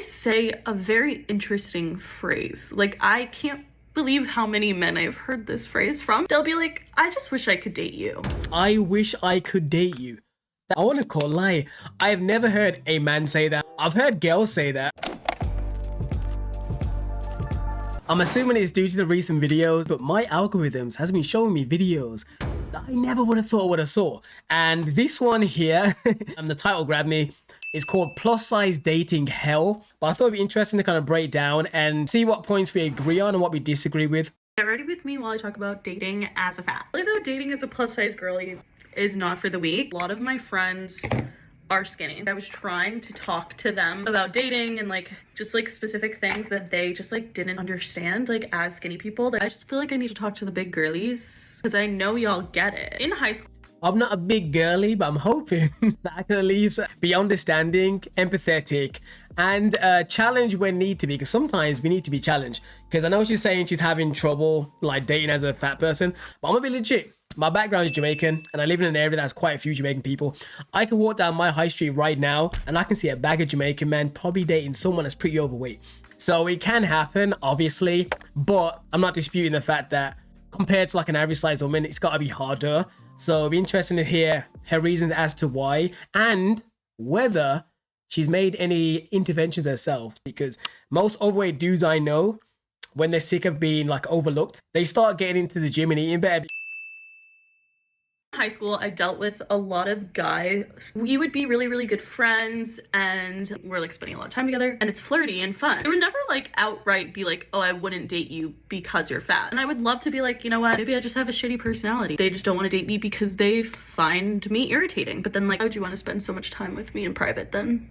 always say a very interesting phrase. Like, I can't believe how many men I've heard this phrase from. They'll be like, I just wish I could date you. I wish I could date you. I want to call lie. I have never heard a man say that. I've heard girls say that. I'm assuming it's due to the recent videos, but my algorithms has been showing me videos that I never would have thought I would have saw. And this one here, and the title grabbed me, is called Plus Size Dating Hell. But I thought it'd be interesting to kind of break down and see what points we agree on and what we disagree with. Get ready with me while I talk about dating as a fat. Although dating as a plus size girly is not for the weak, a lot of my friends are skinny. I was trying to talk to them about dating and like just like specific things that they just like didn't understand, like as skinny people. I just feel like I need to talk to the big girlies because I know y'all get it. In high school, I'm not a big girly, but I'm hoping that I can at least be understanding, empathetic, and challenge when need to be, because sometimes we need to be challenged. Because I know she's saying she's having trouble like dating as a fat person, but I'm gonna be legit. My background is Jamaican, and I live in an area that has quite a few Jamaican people. I can walk down my high street right now, and I can see a bag of Jamaican men probably dating someone that's pretty overweight. So it can happen, obviously, but I'm not disputing the fact that compared to like an average sized woman, it's gotta be harder. So it'll be interesting to hear her reasons as to why and whether she's made any interventions herself, because most overweight dudes I know, when they're sick of being like overlooked, they start getting into the gym and eating better. high school, I dealt with a lot of guys. We would be really good friends and we're like spending a lot of time together and it's flirty and fun. It would never like outright be like, oh, I wouldn't date you because you're fat. And I would love to be like, you know what, maybe I just have a shitty personality. They just don't want to date me because they find me irritating. But then like, why would you want to spend so much time with me in private then?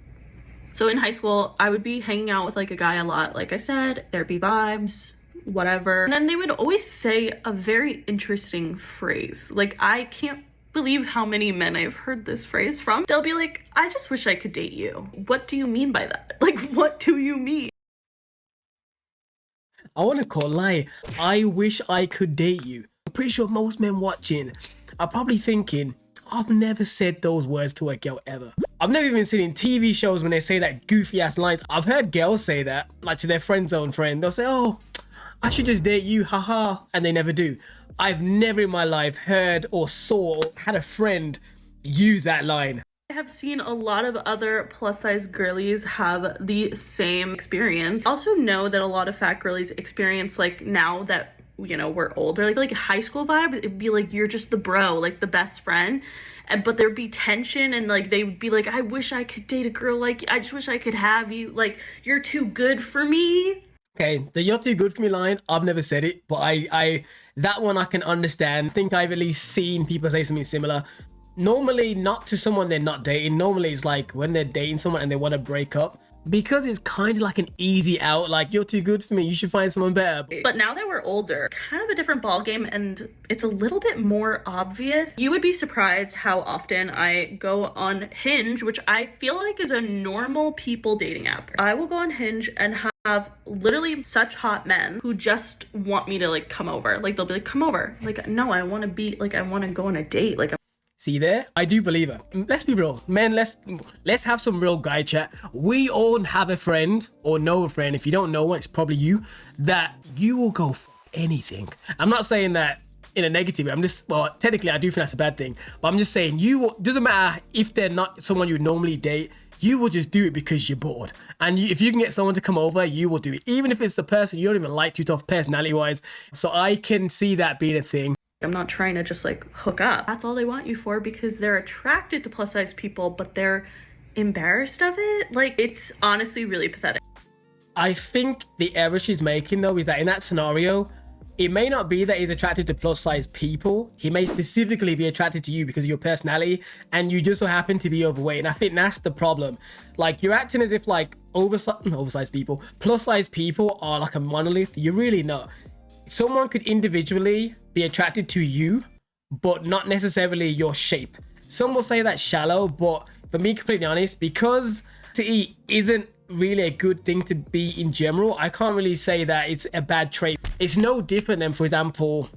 So in high school, I would be hanging out with like a guy a lot. Like I said, there'd be vibes, whatever. And then they would always say a very interesting phrase. Like, I can't believe how many men I've heard this phrase from. They'll be like, I just wish I could date you. What do you mean by that? Like, what do you mean? I want to call lie. I wish I could date you. I'm pretty sure most men watching are probably thinking, I've never said those words to a girl ever. I've never even seen in TV shows when they say that goofy ass lines. I've heard girls say that, like to their friend's own friend. They'll say, oh, I should just date you, haha, and they never do. I've never in my life heard or saw or had a friend use that line. I have seen a lot of other plus size girlies have the same experience. I also know that a lot of fat girlies experience, like now that, you know, we're older, like high school vibes, it'd be like, you're just the bro, like the best friend. But there'd be tension and like they would be like, I wish I could date a girl like you. I just wish I could have you. Like, you're too good for me. Okay, the you're too good for me line, I've never said it, but I that one I can understand. I think I've at least seen people say something similar. Normally not to someone they're not dating. Normally it's like when they're dating someone and they want to break up, because it's kind of like an easy out, like, you're too good for me, you should find someone better. But now that we're older, kind of a different ball game, and it's a little bit more obvious. You would be surprised how often I go on Hinge, which I feel like is a normal people dating app. I will go on Hinge and have literally such hot men who just want me to like come over. Like, they'll be like, come over. Like, no, I want to be like, I want to go on a date. Like, see there? I do believe her. Let's be real. Man, let's have some real guy chat. We all have a friend or know a friend. If you don't know one, it's probably you, that you will go for anything. I'm not saying that in a negative way. I'm just, well, technically I do think that's a bad thing, but I'm just saying doesn't matter if they're not someone you would normally date, you will just do it because you're bored. And if you can get someone to come over, you will do it. Even if it's the person you don't even like too tough personality wise. So I can see that being a thing. I'm not trying to just like hook up. That's all they want you for, because they're attracted to plus size people, but they're embarrassed of it. Like, it's honestly really pathetic. I think the error she's making though is that in that scenario, it may not be that he's attracted to plus size people. He may specifically be attracted to you because of your personality and you just so happen to be overweight. And I think that's the problem. Like, you're acting as if like oversized people, plus size people are like a monolith. You're really not. Someone could individually be attracted to you, but not necessarily your shape. Some will say that's shallow, but for me, completely honest, because to eat isn't really a good thing to be in general, I can't really say that it's a bad trait. It's no different than, for example,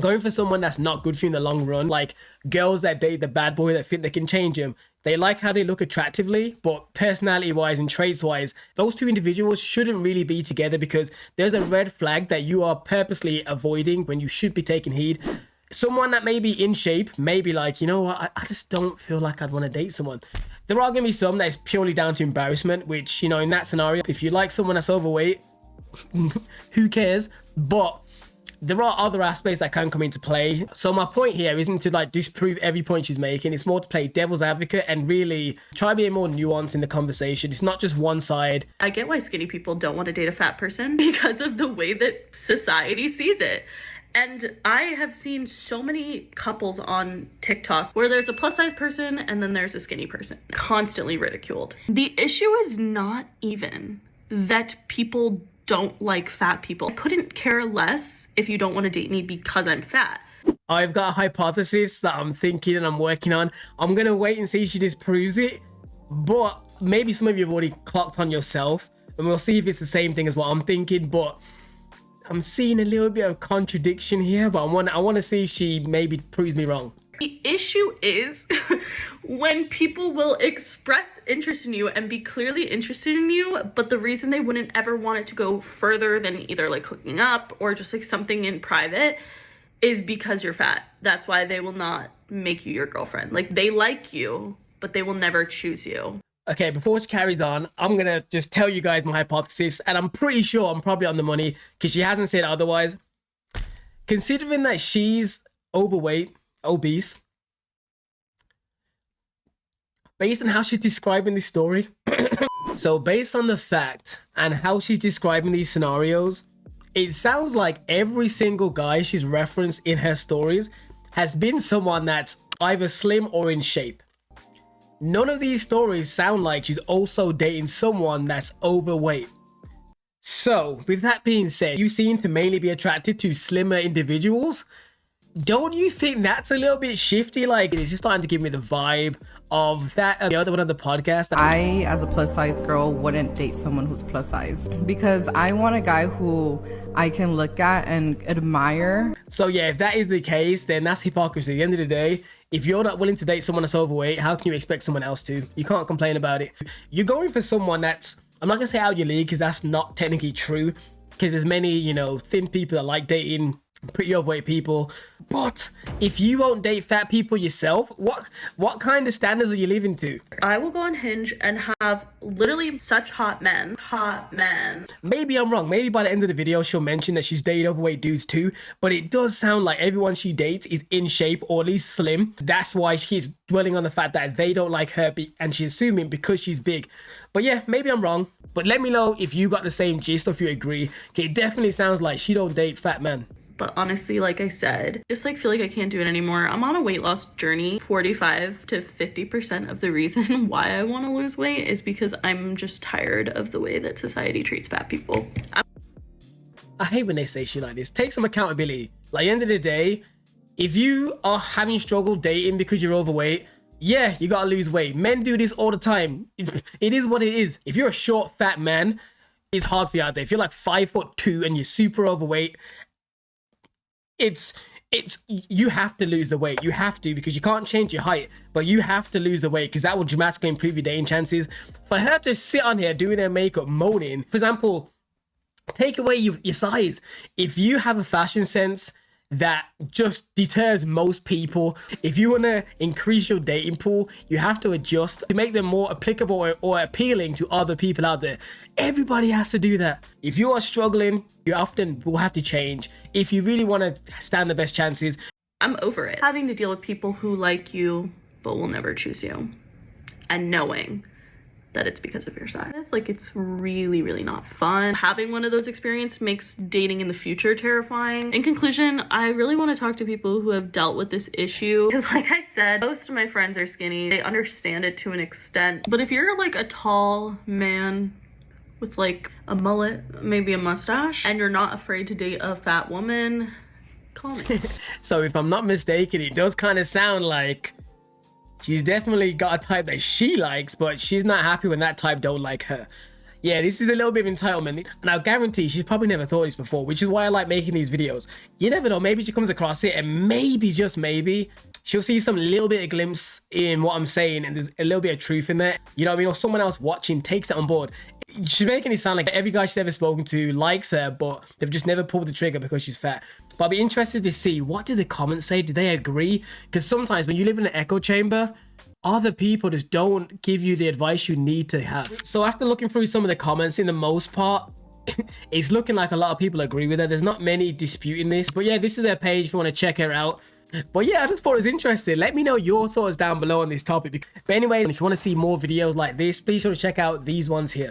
going for someone that's not good for you in the long run, like girls that date the bad boy that think they can change him. They like how they look attractively, but personality-wise and traits-wise, those two individuals shouldn't really be together because there's a red flag that you are purposely avoiding when you should be taking heed. Someone that may be in shape, may be like, you know what, I just don't feel like I'd want to date someone. There are going to be some that is purely down to embarrassment, which, you know, in that scenario, if you like someone that's overweight, who cares? But there are other aspects that can come into play. So my point here isn't to like disprove every point she's making. It's more to play devil's advocate and really try being more nuanced in the conversation. It's not just one side. I get why skinny people don't want to date a fat person because of the way that society sees it. And I have seen so many couples on TikTok where there's a plus size person and then there's a skinny person, constantly ridiculed. The issue is not even that people don't like fat people. I couldn't care less if you don't want to date me because I'm fat. I've got a hypothesis that I'm thinking and I'm working on. I'm going to wait and see if she disproves it. But maybe some of you have already clocked on yourself. And we'll see if it's the same thing as what I'm thinking. But I'm seeing a little bit of contradiction here. But I want to see if she maybe proves me wrong. The issue is when people will express interest in you and be clearly interested in you, but the reason they wouldn't ever want it to go further than either like hooking up or just like something in private is because you're fat. That's why they will not make you your girlfriend. Like they like you, but they will never choose you. Okay, before she carries on, I'm going to just tell you guys my hypothesis, and I'm pretty sure I'm probably on the money because she hasn't said otherwise. Considering that she's overweight, obese, based on how she's describing this story, so based on the fact and how she's describing these scenarios, it sounds like every single guy she's referenced in her stories has been someone that's either slim or in shape. None of these stories sound like she's also dating someone that's overweight. So, with that being said, you seem to mainly be attracted to slimmer individuals. Don't you think that's a little bit shifty? Like, it's just starting to give me the vibe of that the other one on the podcast. I, as a plus size girl, wouldn't date someone who's plus size because I want a guy who I can look at and admire. So yeah, if that is the case, then that's hypocrisy. At the end of the day, if you're not willing to date someone that's overweight, how can you expect someone else to? You can't complain about it. You're going for someone that's, I'm not gonna say out your league because that's not technically true, because there's many, you know, thin people that like dating pretty overweight people. But if you won't date fat people yourself, what kind of standards are you living to? I will go on Hinge and have literally such hot men. Maybe I'm wrong. Maybe by the end of the video she'll mention that she's dated overweight dudes too, but it does sound like everyone she dates is in shape or at least slim. That's why she's dwelling on the fact that they don't like her and she's assuming because she's big. But yeah, maybe I'm wrong. But let me know if you got the same gist or if you agree. It definitely sounds like she don't date fat men. But honestly, like I said, just like feel like I can't do it anymore. I'm on a weight loss journey. 45 to 50% of the reason why I want to lose weight is because I'm just tired of the way that society treats fat people. I hate when they say shit like this. Take some accountability. Like, at the end of the day, if you are having struggle dating because you're overweight, yeah, you gotta lose weight. Men do this all the time. It is what it is. If you're a short, fat man, it's hard for you out there. If you're like 5'2" and you're super overweight, it's you have to lose the weight. You have to, because you can't change your height, but you have to lose the weight because that will dramatically improve your dating chances. For her to sit on here doing her makeup moaning, for example, take away your size. If you have a fashion sense that just deters most people, if you want to increase your dating pool, you have to adjust to make them more applicable or appealing to other people out there. Everybody has to do that. If you are struggling, you often will have to change if you really want to stand the best chances. I'm over it. Having to deal with people who like you but will never choose you, and knowing that it's because of your size. Like, it's really, really not fun. Having one of those experiences makes dating in the future terrifying. In conclusion, I really want to talk to people who have dealt with this issue, because like I said, most of my friends are skinny. They understand it to an extent. But if you're like a tall man with like a mullet, maybe a mustache, and you're not afraid to date a fat woman, call me. So if I'm not mistaken, it does kind of sound like she's definitely got a type that she likes, but she's not happy when that type don't like her. Yeah, this is a little bit of entitlement. And I guarantee she's probably never thought this before, which is why I like making these videos. You never know, maybe she comes across it and maybe, just maybe, she'll see some little bit of glimpse in what I'm saying, and there's a little bit of truth in there. You know what I mean? Or someone else watching takes it on board. She's making it sound like every guy she's ever spoken to likes her, but they've just never pulled the trigger because she's fat. But I'll be interested to see, what did the comments say? Do they agree? Because sometimes when you live in an echo chamber, other people just don't give you the advice you need to have. So after looking through some of the comments, in the most part, it's looking like a lot of people agree with her. There's not many disputing this. But yeah, this is her page if you want to check her out. But yeah, I just thought it was interesting. Let me know your thoughts down below on this topic. But anyway, if you want to see more videos like this, please sure to check out these ones here.